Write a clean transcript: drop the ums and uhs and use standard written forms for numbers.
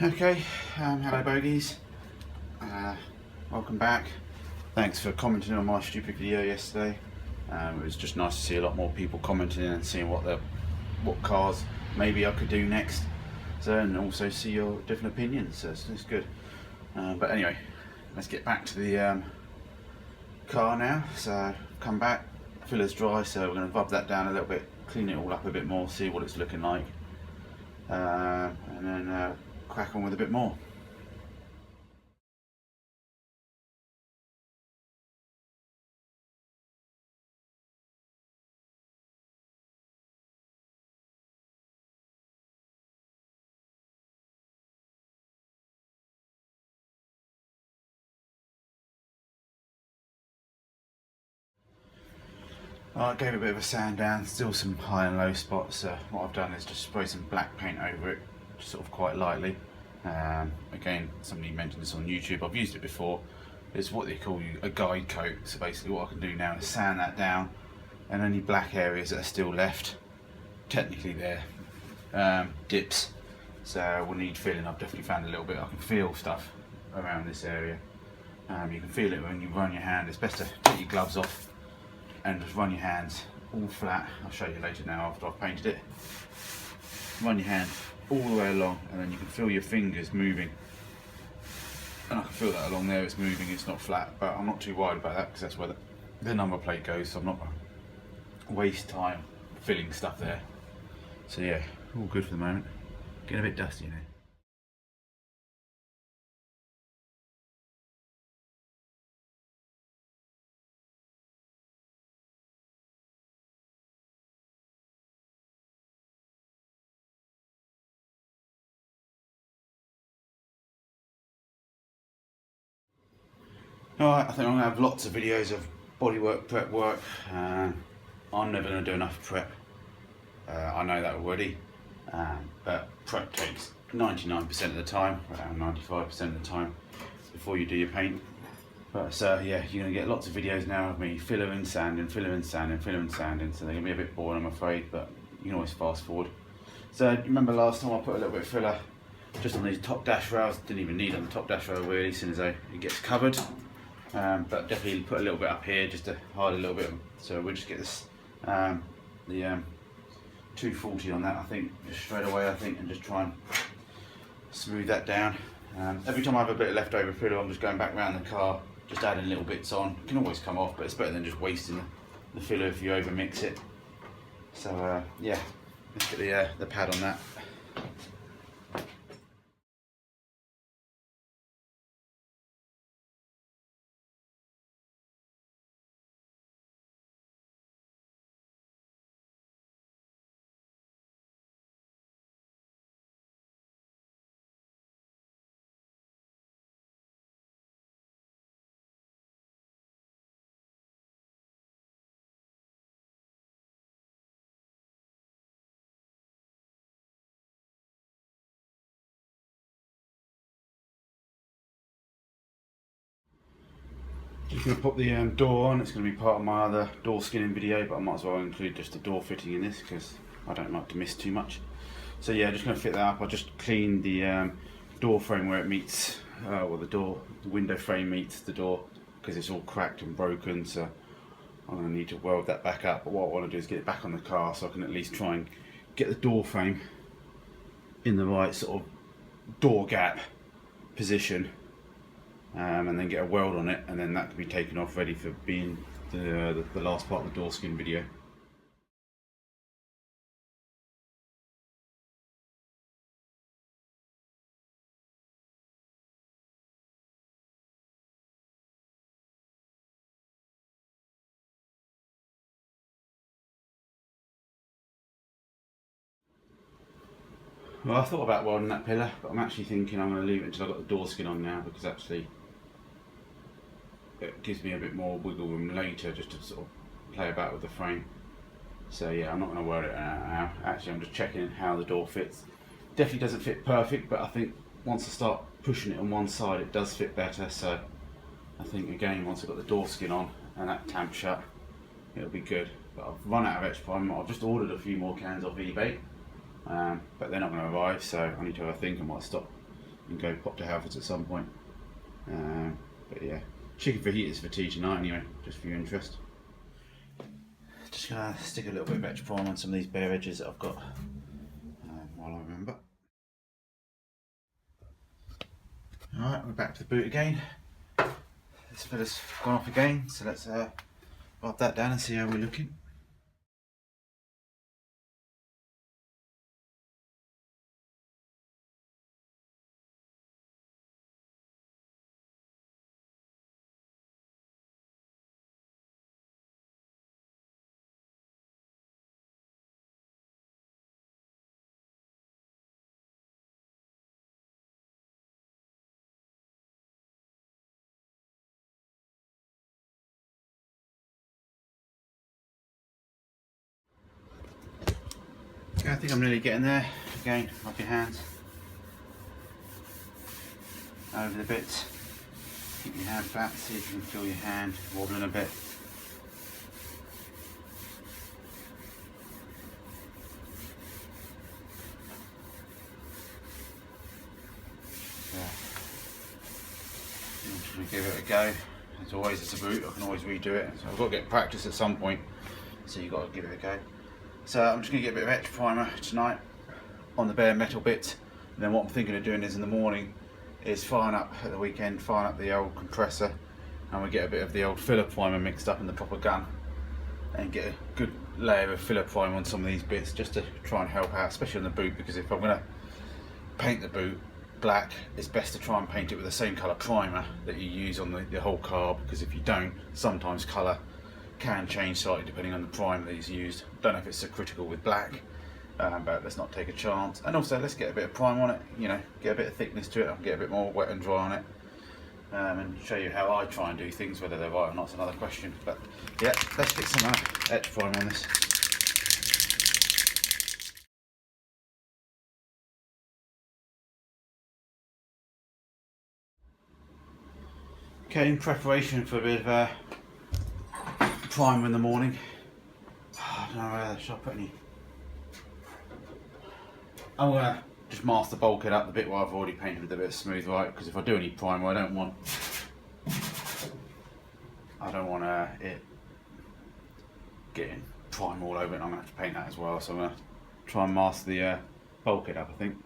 Okay, hello bogies, welcome back. Thanks for commenting on my stupid video yesterday. It was just nice to see a lot more people commenting and seeing what cars maybe I could do next, and also see your different opinions, so it's good. But anyway, let's get back to the car now. So come back, filler's dry, so we're going to rub that down a little bit, clean it all up a bit more, see what it's looking like, and then crack on with a bit more. I gave it a bit of a sand down, still some high and low spots. What I've done is just spray some black paint over it, just sort of quite lightly. Again, somebody mentioned this on YouTube, I've used it before. It's what they call a guide coat. So basically what I can do now is sand that down, and any black areas that are still left, technically they're dips, so we'll need filling. I've definitely found a little bit, I can feel stuff around this area. You can feel it when you run your hand. It's best to take your gloves off and just run your hands all flat. I'll show you later now after I've painted it. Run your hand all the way along, and then you can feel your fingers moving. And I can feel that along there, it's moving, it's not flat, but I'm not too worried about that because that's where the number plate goes, so I'm not going to waste time filling stuff there. So yeah, all good for the moment. Getting a bit dusty now. Alright, I think I'm going to have lots of videos of bodywork, prep work. I'm never going to do enough prep. I know that already. But prep takes 99% of the time, around 95% of the time, before you do your paint. But yeah, you're going to get lots of videos now of me fillering, sanding, fillering, sanding, fillering, sanding. So they're going to be a bit boring, I'm afraid, but you can always fast forward. So remember last time I put a little bit of filler just on these top dash rails. Didn't even need on the top dash rail really, as soon as it gets covered. But definitely put a little bit up here just to hide a little bit. So we'll just get this the 240 on that, I think, just straight away, I think, and just try and smooth that down. Every time I have a bit of leftover filler, I'm just going back around the car, just adding little bits on. It can always come off, but it's better than just wasting the filler if you over mix it. So yeah, let's get the pad on that. Just going to pop the door on. It's going to be part of my other door skinning video, but I might as well include just the door fitting in this because I don't like to miss too much. So yeah, just going to fit that up. I just cleaned the door frame where it meets, the window frame meets the door, because it's all cracked and broken, so I'm going to need to weld that back up. But what I want to do is get it back on the car so I can at least try and get the door frame in the right sort of door gap position. And then get a weld on it, and then that can be taken off, ready for being the last part of the door skin video. Well, I thought about welding that pillar, but I'm actually thinking I'm going to leave it until I've got the door skin on now, because actually it gives me a bit more wiggle room later just to sort of play about with the frame. So yeah, I'm not going to weld it now. Actually, I'm just checking how the door fits. Definitely doesn't fit perfect, but I think once I start pushing it on one side, it does fit better. So I think again, once I've got the door skin on and that tamp shut, it'll be good. But I've run out of extra primer. I've just ordered a few more cans off eBay, but they're not going to arrive, so I need to have a think. I might stop and go pop to Halfords at some point. But yeah, chicken fajitas for tea tonight anyway, just for your interest. Just gonna stick a little bit of extra prime on some of these bare edges that I've got while I remember. Alright, we're back to the boot again. This fella's gone off again, so let's rub that down and see how we're looking. Okay, I think I'm nearly getting there. Again, rub your hands over the bits. Keep your hand flat, see if you can feel your hand wobbling a bit. I'm just going to give it a go. As always, it's a boot, I can always redo it. So I've got to get practice at some point, so you've got to give it a go. So I'm just going to get a bit of extra primer tonight on the bare metal bits. And then what I'm thinking of doing is in the morning is firing up at the weekend, firing up the old compressor, and we get a bit of the old filler primer mixed up in the proper gun and get a good layer of filler primer on some of these bits just to try and help out, especially on the boot, because if I'm going to paint the boot black, it's best to try and paint it with the same colour primer that you use on the whole car, because if you don't, sometimes colour can change slightly depending on the primer that is used. Don't know if it's so critical with black, but let's not take a chance. And also let's get a bit of primer on it, you know, get a bit of thickness to it, I can get a bit more wet and dry on it, and show you how I try and do things. Whether they're right or not is another question, but yeah, let's get some extra primer on this. Okay, in preparation for a bit of primer in the morning. I don't know whether should I put any. I'm gonna just mask the bulkhead up the bit where I've already painted with a bit of smooth white, because if I do any primer, I don't want it getting primer all over it, and I'm gonna have to paint that as well. So I'm gonna try and mask the bulkhead up, I think.